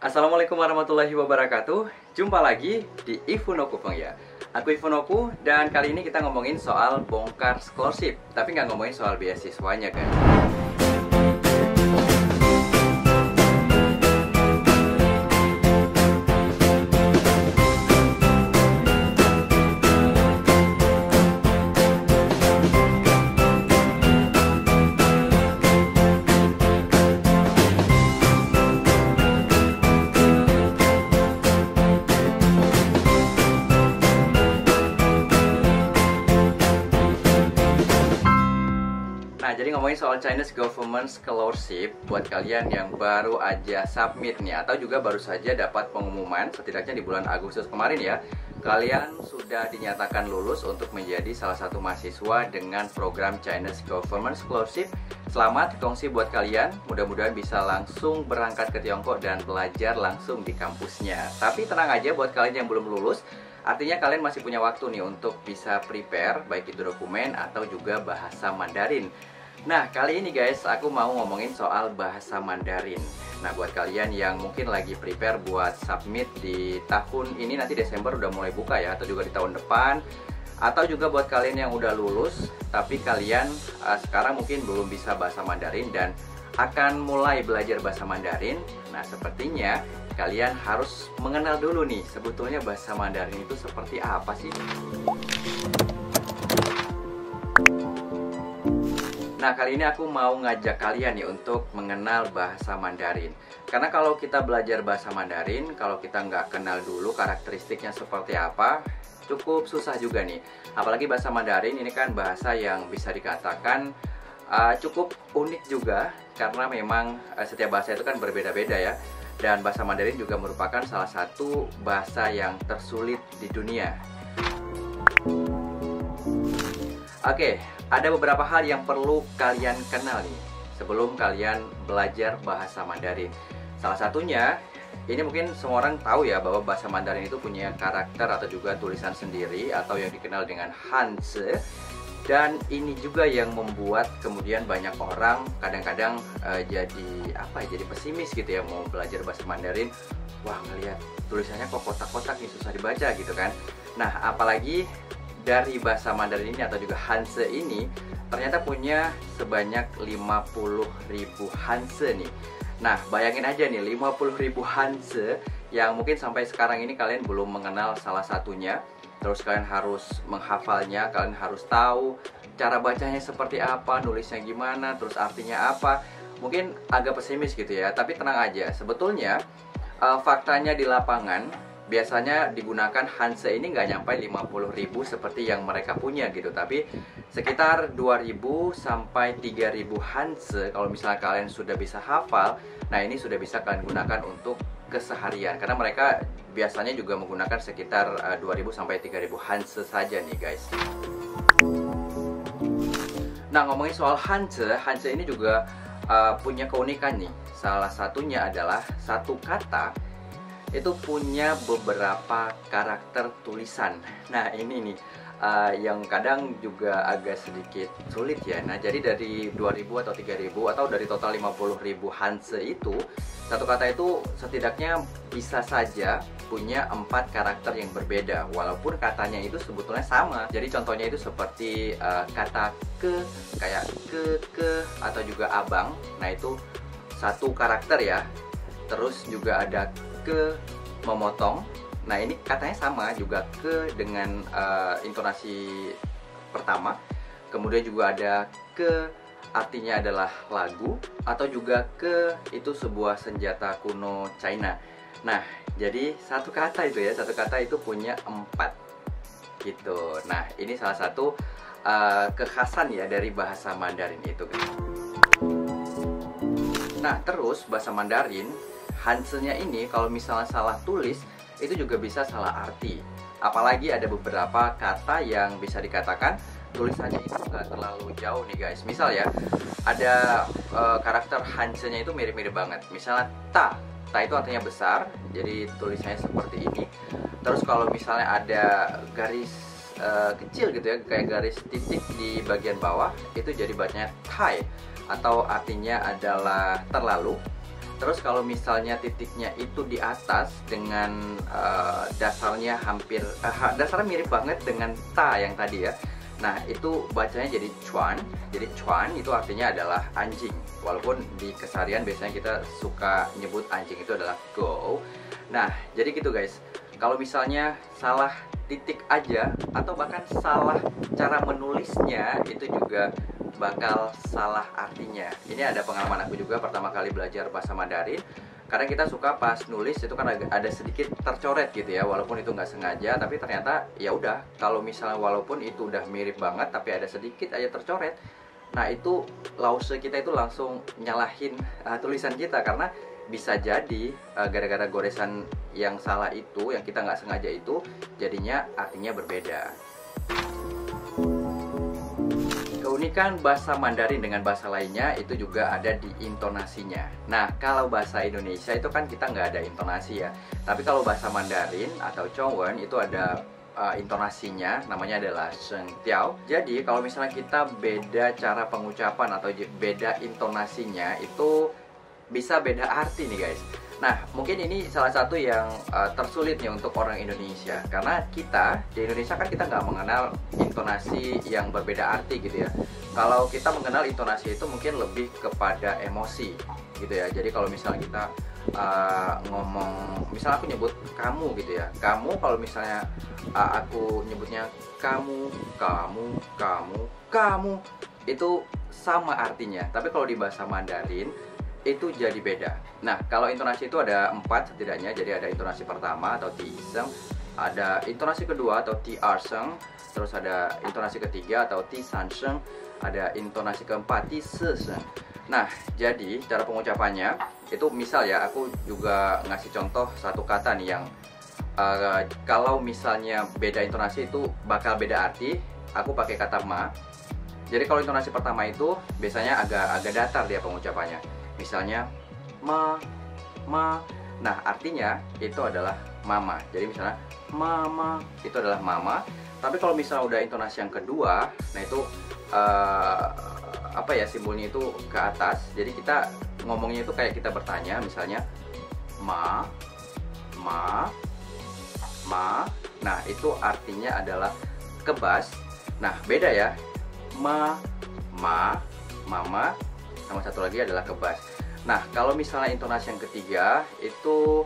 Assalamualaikum warahmatullahi wabarakatuh. Jumpa lagi di Ifunoku Peng ya. Aku Ifunoku dan kali ini kita ngomongin soal bongkar scholarship. Tapi nggak ngomongin soal beasiswanya kan. Nah, jadi ngomongin soal Chinese Government Scholarship buat kalian yang baru aja submit nih atau juga baru saja dapat pengumuman setidaknya di bulan Agustus kemarin ya. Kalian sudah dinyatakan lulus untuk menjadi salah satu mahasiswa dengan program Chinese Government Scholarship. Selamat kongsi buat kalian, mudah-mudahan bisa langsung berangkat ke Tiongkok dan belajar langsung di kampusnya. Tapi tenang aja buat kalian yang belum lulus, artinya kalian masih punya waktu nih untuk bisa prepare baik itu dokumen atau juga bahasa Mandarin. Nah, kali ini guys, aku mau ngomongin soal bahasa Mandarin. Nah, buat kalian yang mungkin lagi prepare buat submit di tahun ini, nanti Desember udah mulai buka ya, atau juga di tahun depan. Atau juga buat kalian yang udah lulus, tapi kalian sekarang mungkin belum bisa bahasa Mandarin dan akan mulai belajar bahasa Mandarin. Nah, sepertinya kalian harus mengenal dulu nih, sebetulnya bahasa Mandarin itu seperti apa sih? Nah, kali ini aku mau ngajak kalian nih untuk mengenal bahasa Mandarin. Karena kalau kita belajar bahasa Mandarin, kalau kita nggak kenal dulu karakteristiknya seperti apa, cukup susah juga nih. Apalagi bahasa Mandarin ini kan bahasa yang bisa dikatakan cukup unik juga. Karena memang setiap bahasa itu kan berbeda-beda ya. Dan bahasa Mandarin juga merupakan salah satu bahasa yang tersulit di dunia. Oke, ada beberapa hal yang perlu kalian kenal nih sebelum kalian belajar bahasa Mandarin. Salah satunya, ini mungkin semua orang tahu ya bahwa bahasa Mandarin itu punya karakter atau juga tulisan sendiri atau yang dikenal dengan Hanzi. Dan ini juga yang membuat kemudian banyak orang kadang-kadang jadi pesimis gitu ya mau belajar bahasa Mandarin. Wah, ngelihat tulisannya kok kotak-kotak nih susah dibaca gitu kan. Nah, apalagi dari bahasa Mandarin ini atau juga Hanzi ini ternyata punya sebanyak 50.000 Hanzi nih. Nah, bayangin aja nih 50.000 Hanzi yang mungkin sampai sekarang ini kalian belum mengenal salah satunya. Terus kalian harus menghafalnya, kalian harus tahu cara bacanya seperti apa, nulisnya gimana, terus artinya apa. Mungkin agak pesimis gitu ya, tapi tenang aja. Sebetulnya faktanya di lapangan biasanya digunakan Hanzi ini nggak nyampe 50.000 seperti yang mereka punya gitu, tapi sekitar 2.000 sampai 3.000 Hanzi kalau misalnya kalian sudah bisa hafal. Nah, ini sudah bisa kalian gunakan untuk keseharian karena mereka biasanya juga menggunakan sekitar 2.000 sampai 3.000 Hanzi saja nih guys. Nah, ngomongin soal Hanzi ini juga punya keunikan nih. Salah satunya adalah satu kata itu punya beberapa karakter tulisan. Nah, ini nih yang kadang juga agak sedikit sulit ya. Nah, jadi dari 2.000 atau 3.000 atau dari total 50.000 Hanzi itu, satu kata itu setidaknya bisa saja punya 4 karakter yang berbeda walaupun katanya itu sebetulnya sama. Jadi contohnya itu seperti kata ke, kayak ke atau juga abang. Nah, itu satu karakter ya. Terus juga ada ke memotong. Nah, ini katanya sama juga ke dengan intonasi pertama. Kemudian juga ada ke artinya adalah lagu atau juga ke itu sebuah senjata kuno China. Nah, jadi satu kata itu punya 4 gitu. Nah, ini salah satu kekhasan ya dari bahasa Mandarin itu. Nah, terus bahasa Mandarin Hanzi-nya ini kalau misalnya salah tulis itu juga bisa salah arti. Apalagi ada beberapa kata yang bisa dikatakan tulisannya itu nggak terlalu jauh nih guys. Misal ya, ada karakter Hanzi-nya itu mirip-mirip banget. Misalnya ta itu artinya besar, jadi tulisannya seperti ini. Terus kalau misalnya ada garis kecil gitu ya, kayak garis titik di bagian bawah, itu jadi bacanya tai atau artinya adalah terlalu. Terus kalau misalnya titiknya itu di atas dengan dasarnya dasarnya mirip banget dengan ta yang tadi ya. Nah, itu bacanya jadi cuan. Jadi cuan itu artinya adalah anjing. Walaupun di keseharian biasanya kita suka nyebut anjing itu adalah go. Nah, jadi gitu guys. Kalau misalnya salah titik aja atau bahkan salah cara menulisnya, itu juga bakal salah artinya. Ini ada pengalaman aku juga pertama kali belajar bahasa Mandarin. Karena kita suka pas nulis itu kan ada sedikit tercoret gitu ya, walaupun itu nggak sengaja, tapi ternyata ya udah, kalau misalnya walaupun itu udah mirip banget tapi ada sedikit aja tercoret, nah itu lause kita itu langsung nyalahin tulisan kita, karena bisa jadi gara-gara goresan yang salah itu, yang kita nggak sengaja itu, jadinya artinya berbeda. Keunikan bahasa Mandarin dengan bahasa lainnya itu juga ada di intonasinya. Nah, kalau bahasa Indonesia itu kan kita nggak ada intonasi ya. Tapi kalau bahasa Mandarin atau Zhongwen itu ada intonasinya, namanya adalah sheng tiao. Jadi kalau misalnya kita beda cara pengucapan atau beda intonasinya, itu bisa beda arti nih guys. Nah, mungkin ini salah satu yang tersulit nih untuk orang Indonesia, karena kita di Indonesia kan kita nggak mengenal intonasi yang berbeda arti gitu ya. Kalau kita mengenal intonasi itu mungkin lebih kepada emosi gitu ya. Jadi kalau misalnya kita ngomong, misalnya aku nyebut kamu gitu ya, kamu, kalau misalnya aku nyebutnya kamu, kamu, itu sama artinya. Tapi kalau di bahasa Mandarin itu jadi beda. Nah, kalau intonasi itu ada 4 setidaknya. Jadi ada intonasi pertama atau ti iseng, ada intonasi kedua atau ti arseng, terus ada intonasi ketiga atau ti sanseng, ada intonasi keempat ti seseng. Nah, jadi cara pengucapannya itu, misal ya, aku juga ngasih contoh satu kata nih yang kalau misalnya beda intonasi itu bakal beda arti. Aku pakai kata ma. Jadi kalau intonasi pertama itu biasanya agak datar dia pengucapannya. Misalnya ma. Nah, artinya itu adalah mama. Jadi misalnya mama itu adalah mama. Tapi kalau misalnya udah intonasi yang kedua, nah itu apa ya, simbolnya itu ke atas. Jadi kita ngomongnya itu kayak kita bertanya, misalnya ma. Nah, itu artinya adalah kebas. Nah, beda ya. Mama, sama satu lagi adalah kebas. Nah, kalau misalnya intonasi yang ketiga itu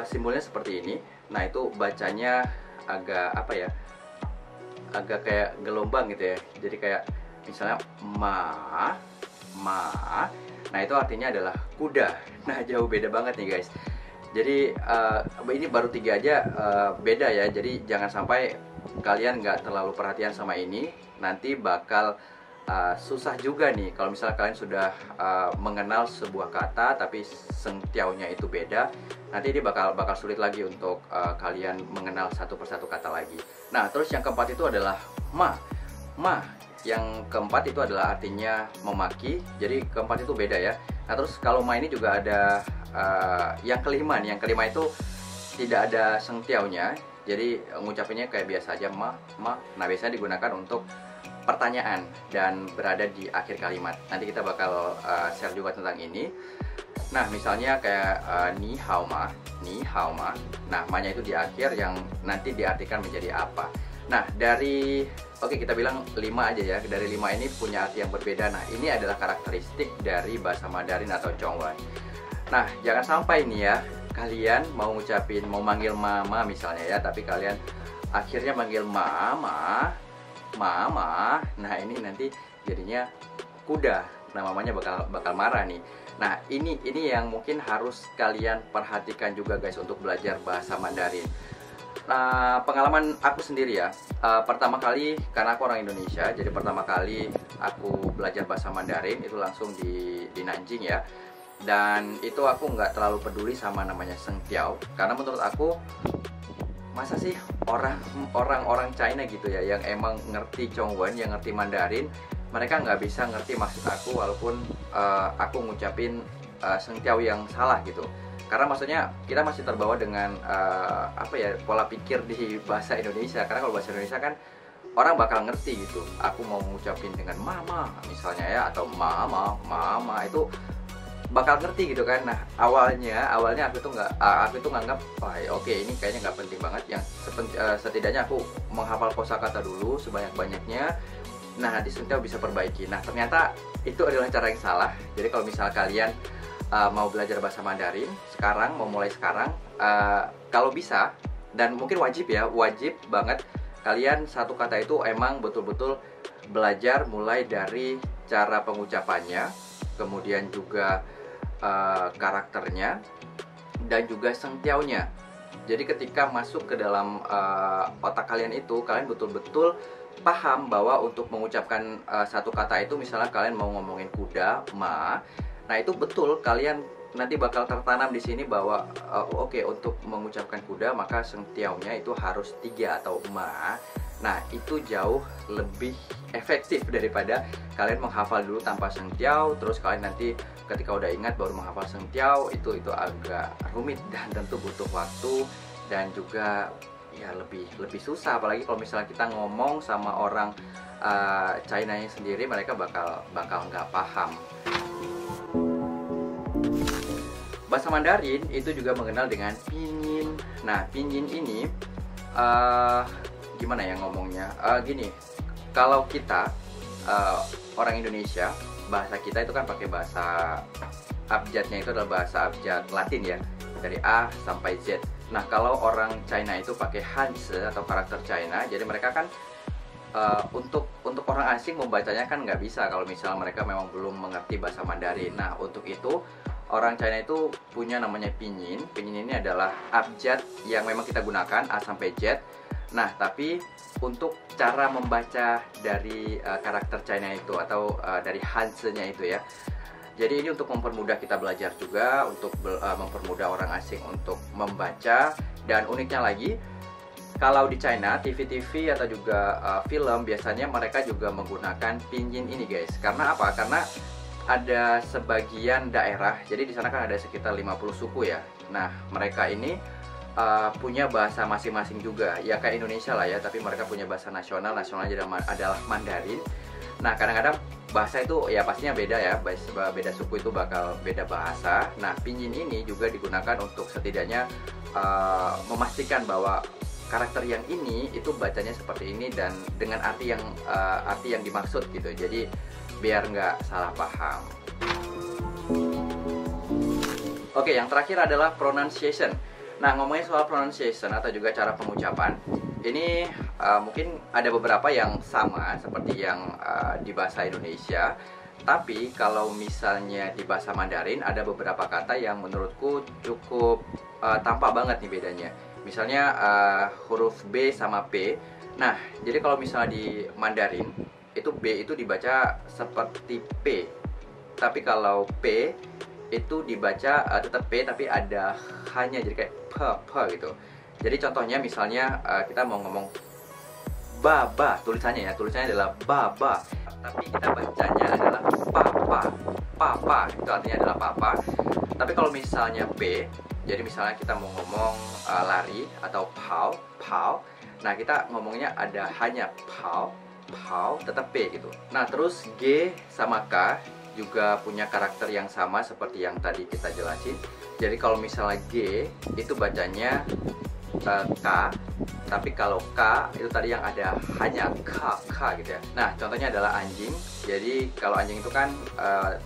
simbolnya seperti ini. Nah, itu bacanya agak apa ya, agak kayak gelombang gitu ya. Jadi kayak misalnya ma. Nah, itu artinya adalah kuda. Nah, jauh beda banget nih guys. Jadi ini baru 3 aja beda ya. Jadi jangan sampai kalian nggak terlalu perhatian sama ini, nanti bakal susah juga nih kalau misalnya kalian sudah mengenal sebuah kata tapi sengtiaunya itu beda. Nanti ini bakal sulit lagi untuk kalian mengenal satu persatu kata lagi. Nah, terus yang keempat itu adalah ma. Yang keempat itu adalah artinya memaki. Jadi keempat itu beda ya. Nah, terus kalau ma ini juga ada yang kelima nih. Yang kelima itu tidak ada sengtiaunya. Jadi ngucapinnya kayak biasa aja, ma. Nah, biasanya digunakan untuk pertanyaan dan berada di akhir kalimat. Nanti kita bakal share juga tentang ini. Nah, misalnya kayak ni hao ma. Nah, ma-nya itu di akhir yang nanti diartikan menjadi apa. Nah, oke, kita bilang 5 aja ya. Dari 5 ini punya arti yang berbeda. Nah, ini adalah karakteristik dari bahasa Mandarin atau Zhongwen. Nah, jangan sampai nih ya, kalian mau mau manggil mama misalnya ya, tapi kalian akhirnya manggil mama. Nah, ini nanti jadinya kuda. Nah, mamanya bakal marah nih. Nah, ini yang mungkin harus kalian perhatikan juga guys untuk belajar bahasa Mandarin. Nah, pengalaman aku sendiri ya, pertama kali, karena aku orang Indonesia, jadi pertama kali aku belajar bahasa Mandarin itu langsung di Nanjing ya. Dan itu aku nggak terlalu peduli sama namanya sengtiao, karena menurut aku, masa sih orang China gitu ya yang emang ngerti Zhongwen, yang ngerti Mandarin, mereka nggak bisa ngerti maksud aku walaupun aku ngucapin sengtiao yang salah gitu. Karena maksudnya kita masih terbawa dengan apa ya, pola pikir di bahasa Indonesia. Karena kalau bahasa Indonesia kan orang bakal ngerti gitu. Aku mau ngucapin dengan mama misalnya ya, atau mama itu bakal ngerti gitu kan. Nah awalnya aku tuh nganggap wah oke, ini kayaknya nggak penting banget, yang setidaknya aku menghafal kosakata dulu sebanyak-banyaknya. Nah nanti Sentiau bisa perbaiki. Nah ternyata itu adalah cara yang salah. Jadi kalau misal kalian mau belajar bahasa Mandarin sekarang, mau mulai sekarang, kalau bisa dan mungkin wajib banget kalian satu kata itu emang betul-betul belajar mulai dari cara pengucapannya, kemudian juga karakternya, dan juga sentiaunya. Jadi ketika masuk ke dalam otak kalian itu, kalian betul-betul paham bahwa untuk mengucapkan satu kata itu, misalnya kalian mau ngomongin kuda, ma, nah itu betul kalian nanti bakal tertanam di sini bahwa oke, untuk mengucapkan kuda maka sentiaunya itu harus 3 atau ma. Nah itu jauh lebih efektif daripada kalian menghafal dulu tanpa sentiau, terus kalian nanti ketika udah ingat baru menghafal sentiau. Itu agak rumit dan tentu butuh waktu, dan juga ya lebih susah. Apalagi kalau misalnya kita ngomong sama orang China-nya sendiri, mereka bakal nggak paham. Bahasa Mandarin itu juga mengenal dengan pinyin. Nah pinyin ini gimana ya ngomongnya? Gini, kalau kita orang Indonesia, bahasa kita itu kan pakai bahasa abjadnya itu adalah bahasa abjad Latin ya, dari A sampai Z. Nah kalau orang China itu pakai Hanzi atau karakter China, jadi mereka kan untuk orang asing membacanya kan nggak bisa kalau misalnya mereka memang belum mengerti bahasa Mandarin. Nah untuk itu orang China itu punya namanya pinyin. Pinyin ini adalah abjad yang memang kita gunakan A sampai Z. Nah, tapi untuk cara membaca dari karakter China itu atau dari Hanzi-nya itu ya. Jadi ini untuk mempermudah kita belajar juga, untuk mempermudah orang asing untuk membaca. Dan uniknya lagi, kalau di China, TV-TV atau juga film biasanya mereka juga menggunakan pinyin ini guys. Karena apa? Karena ada sebagian daerah, jadi di sana kan ada sekitar 50 suku ya. Nah, mereka ini punya bahasa masing-masing juga, ya kayak Indonesia lah ya, tapi mereka punya bahasa nasionalnya adalah Mandarin. Nah kadang-kadang bahasa itu ya pastinya beda ya, beda suku itu bakal beda bahasa. Nah pinyin ini juga digunakan untuk setidaknya memastikan bahwa karakter yang ini itu bacanya seperti ini dan dengan arti yang dimaksud gitu, jadi biar nggak salah paham. Oke, yang terakhir adalah pronunciation. Nah, ngomongin soal pronunciation atau juga cara pengucapan, ini mungkin ada beberapa yang sama seperti yang di bahasa Indonesia. Tapi kalau misalnya di bahasa Mandarin ada beberapa kata yang menurutku cukup tampak banget nih bedanya. Misalnya huruf B sama P. Nah, jadi kalau misalnya di Mandarin itu B itu dibaca seperti P. Tapi kalau P itu dibaca tetap P tapi ada hanya jadi kayak p gitu. Jadi contohnya misalnya kita mau ngomong baba, tulisannya adalah baba, tapi kita bacanya adalah papa, itu artinya adalah papa. Tapi kalau misalnya P, jadi misalnya kita mau ngomong lari atau pau, nah kita ngomongnya ada hanya pau, tetap P gitu. Nah terus G sama K juga punya karakter yang sama seperti yang tadi kita jelasin. Jadi kalau misalnya G itu bacanya K, tapi kalau K itu tadi yang ada hanya K gitu ya. Nah contohnya adalah anjing. Jadi kalau anjing itu kan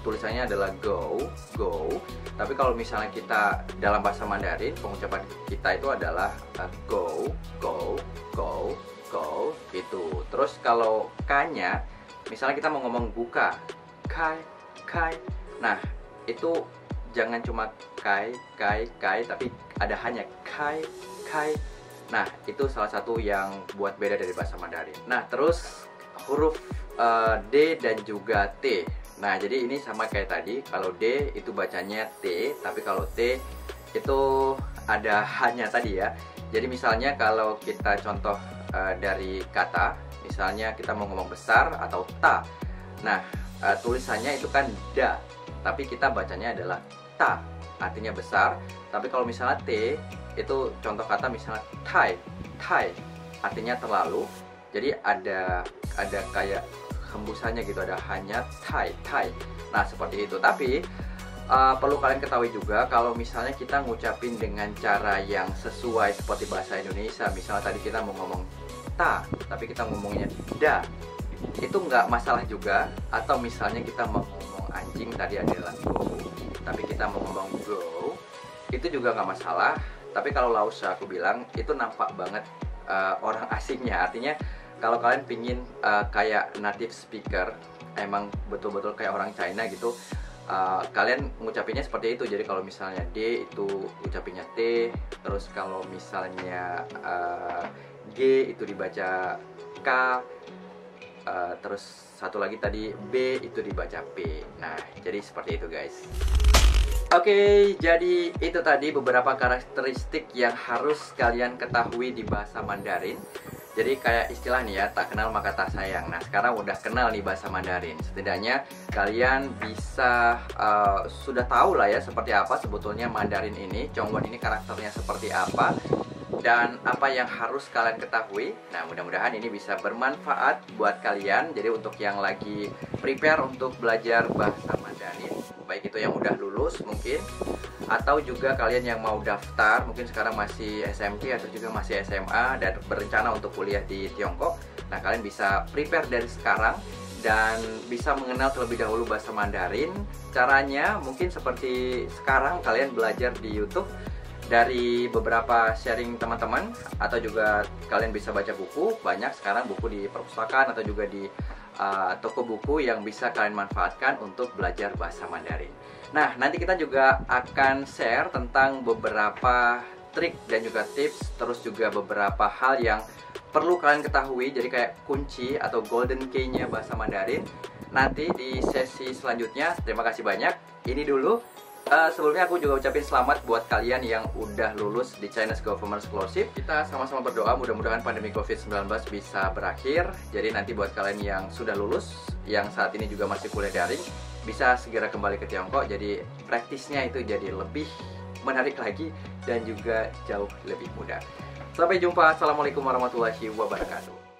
tulisannya adalah go, tapi kalau misalnya kita dalam bahasa Mandarin, pengucapan kita itu adalah go gitu. Terus kalau K-nya, misalnya kita mau ngomong buka, kai. Nah, itu jangan cuma kai, tapi ada hanya kai. Nah, itu salah satu yang buat beda dari bahasa Mandarin. Nah, terus huruf D dan juga T. Nah, jadi ini sama kayak tadi. Kalau D itu bacanya T, tapi kalau T itu ada hanya tadi ya. Jadi misalnya kalau kita contoh dari kata, misalnya kita mau ngomong besar atau ta. Nah, tulisannya itu kan da, tapi kita bacanya adalah ta, artinya besar. Tapi kalau misalnya T, itu contoh kata misalnya tai, artinya terlalu. Jadi ada kayak hembusannya gitu, ada hanya tai. Nah seperti itu. Tapi perlu kalian ketahui juga kalau misalnya kita ngucapin dengan cara yang sesuai seperti bahasa Indonesia. Misalnya tadi kita mau ngomong ta, tapi kita ngomongnya da, itu nggak masalah juga. Atau misalnya kita mau ngomong anjing tadi adalah go, tapi kita mau ngomong go, itu juga nggak masalah. Tapi kalau Laosa aku bilang itu nampak banget orang asingnya. Artinya kalau kalian pingin kayak native speaker, emang betul-betul kayak orang China gitu, kalian ngucapinnya seperti itu. Jadi kalau misalnya D itu ucapinnya T, terus kalau misalnya G itu dibaca K, terus satu lagi tadi B itu dibaca P. Nah, jadi seperti itu guys. Oke, jadi itu tadi beberapa karakteristik yang harus kalian ketahui di bahasa Mandarin. Jadi kayak istilah nih ya, tak kenal maka tak sayang. Nah, sekarang udah kenal nih bahasa Mandarin. Setidaknya kalian bisa sudah tahu lah ya seperti apa sebetulnya Mandarin ini, Chongwon ini karakternya seperti apa, dan apa yang harus kalian ketahui. Nah, mudah-mudahan ini bisa bermanfaat buat kalian. Jadi untuk yang lagi prepare untuk belajar bahasa Mandarin, baik itu yang udah lulus mungkin, atau juga kalian yang mau daftar, mungkin sekarang masih SMP atau juga masih SMA dan berencana untuk kuliah di Tiongkok. Nah, kalian bisa prepare dari sekarang dan bisa mengenal terlebih dahulu bahasa Mandarin. Caranya mungkin seperti sekarang kalian belajar di YouTube dari beberapa sharing teman-teman, atau juga kalian bisa baca buku. Banyak sekarang buku di perpustakaan atau juga di toko buku yang bisa kalian manfaatkan untuk belajar bahasa Mandarin. Nah, nanti kita juga akan share tentang beberapa trik dan juga tips, terus juga beberapa hal yang perlu kalian ketahui. Jadi kayak kunci atau golden key-nya bahasa Mandarin nanti di sesi selanjutnya. Terima kasih banyak. Ini dulu. Sebelumnya aku juga ucapin selamat buat kalian yang udah lulus di Chinese Government Scholarship. Kita sama-sama berdoa mudah-mudahan pandemi COVID-19 bisa berakhir. Jadi nanti buat kalian yang sudah lulus, yang saat ini juga masih kuliah daring, bisa segera kembali ke Tiongkok. Jadi praktisnya itu jadi lebih menarik lagi dan juga jauh lebih mudah. Sampai jumpa. Assalamualaikum warahmatullahi wabarakatuh.